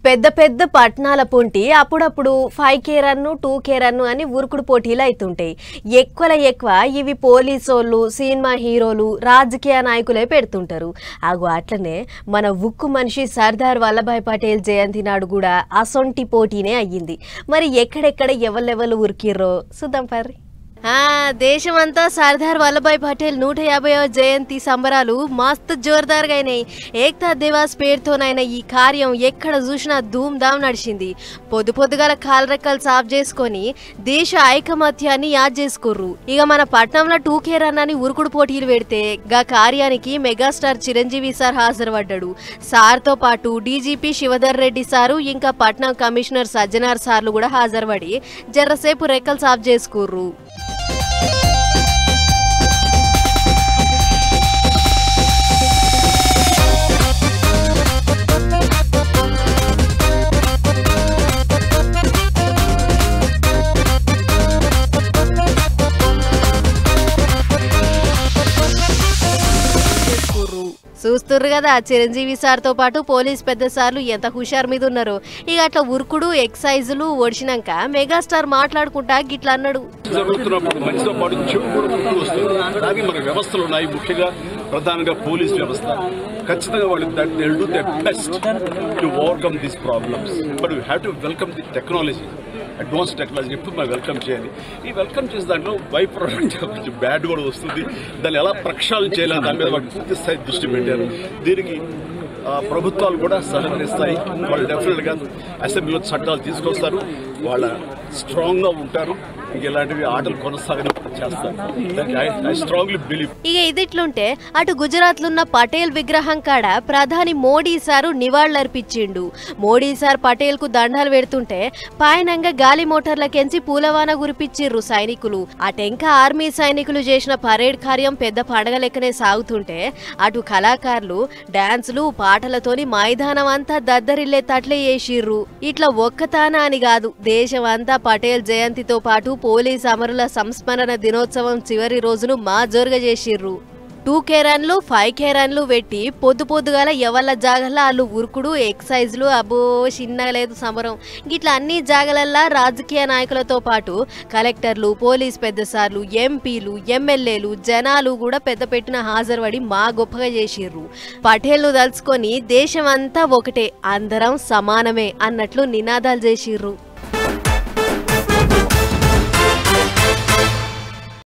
పెద్ద పెద్ద పట్టణాల పొంటి అప్పుడప్పుడు 5K రన్ను 2K రన్ను అని ఉరుకుడు పోటీలు అవుతుంటాయి. ఎక్కువ ఇవి పోలీసోళ్ళు, సినిమా హీరోలు, రాజకీయ నాయకులే పెడుతుంటారు. అట్లనే మన ఉక్కు మనిషి సర్దార్ వల్లభాయ్ పటేల్ జయంతి నాడు కూడా అసొంటి పోటీనే అయ్యింది. మరి ఎక్కడెక్కడ ఎవరెవరు ఉరికిర్రో చూద్దాం పర్రి. దేశమంతా సర్దార్ వల్లభాయ్ పటేల్ 150వ జయంతి సంబరాలు మస్తు జోర్దార్గా అయినాయి. ఏక్తా దివాస్ పేరుతోనైనా ఈ కార్యం ఎక్కడ చూసినా ధూమ్ ధామ్ నడిచింది. పొద్దుగాల కాలరెక్కలు సాఫ్ చేసుకొని దేశ ఐకమత్యాన్ని యాద్ చేసుకుర్రు. ఇక మన పట్నంలో 2K రన్ అని ఉరుకుడు పోటీలు పెడితే గా కార్యానికి మెగాస్టార్ చిరంజీవి సార్ హాజరుపడ్డాడు. సార్తో పాటు డీజీపీ శివధర్ రెడ్డి సారు ఇంకా పట్నం కమిషనర్ సజ్జనార్ సార్లు కూడా హాజరుపడి జర్రసేపు రెక్కలు సాఫ్ చేసుకుర్రు. చూస్తుర్రు కదా చిరంజీవి సార్తో పాటు పోలీస్ పెద్ద సార్లు ఎంత హుషారు మీద ఉన్నారు. ఇక అట్లా ఉరుకుడు ఎక్సైజులు ఒడిచినాక మెగాస్టార్ మాట్లాడుకుంటా గిట్లా అన్నాడు. వ్యవస్థలు ఉన్నాయి, ముఖ్యంగా ప్రధానంగా పోలీస్ వ్యవస్థ. ఖచ్చితంగా వాళ్ళు best to overcome these problems. But we have to welcome the technology, advance technology ఎప్పుడు మనం వెల్కమ్ చేయాలి. ఈ వెల్కమ్ చేసే దాంట్లో బై ప్రోడక్ట్ కొంచెం బ్యాడ్ కూడా వస్తుంది. దాన్ని ఎలా ప్రక్షాళన చేయాలి దాని మీద వాళ్ళు పూర్తి స్థాయి దృష్టి పెట్టారు. దీనికి ప్రభుత్వాలు కూడా సహకరిస్తాయి. వాళ్ళు డెఫినెట్గా అసెంబ్లీలో చట్టాలు తీసుకొస్తారు. వాళ్ళ స్ట్రాంగ్గా ఉంటారు. ఇలాంటివి ఆటలు కొనసాగని చేస్తారు. I strongly believe. ఇక ఇదిట్లుంటే అటు గుజరాత్ లో ఉన్న పటేల్ విగ్రహం కాడ ప్రధాని మోడీ సారు నివాళులర్పించిండు. మోడీ సార్ పటేల్ కు దండాలు పెడుతుంటే పాయనంగా గాలి మోటార్లకెంచి పూలవాన కురిపించిర్రు సైనికులు. అటెంక ఆర్మీ సైనికులు చేసిన పరేడ్ కార్యం పెద్ద పండగ లెక్కనే సాగుతుంటే అటు కళాకారులు డాన్సులు పాటలతోని మైదానం అంతా దద్దరిల్లేటట్లే చేసిర్రు. ఇట్లా ఒక్కతానా అని కాదు, దేశం అంతా పటేల్ జయంతితో పాటు పోలీస్ అమరుల సంస్మరణ దినోత్సవం చివరి రోజును మా జోరుగా చేసిర్రు. 2K రన్లు 5K రన్లు పెట్టి పొద్దుగాల ఎవళ్ళ జాగల్లా వాళ్ళు ఉరుకుడు ఎక్సైజ్లు అబ్బో చిన్నగా లేదు సమరం. గిట్లా అన్ని జాగలల్లా రాజకీయ నాయకులతో పాటు కలెక్టర్లు, పోలీస్ పెద్దసార్లు, ఎంపీలు, ఎమ్మెల్యేలు, జనాలు కూడా పెద్ద పెట్టిన హాజరుపడి మా గొప్పగా చేసిర్రు. పటేల్ను దలుచుకొని దేశం అంతా ఒకటే, అందరం సమానమే అన్నట్లు నినాదాలు చేసిర్రు.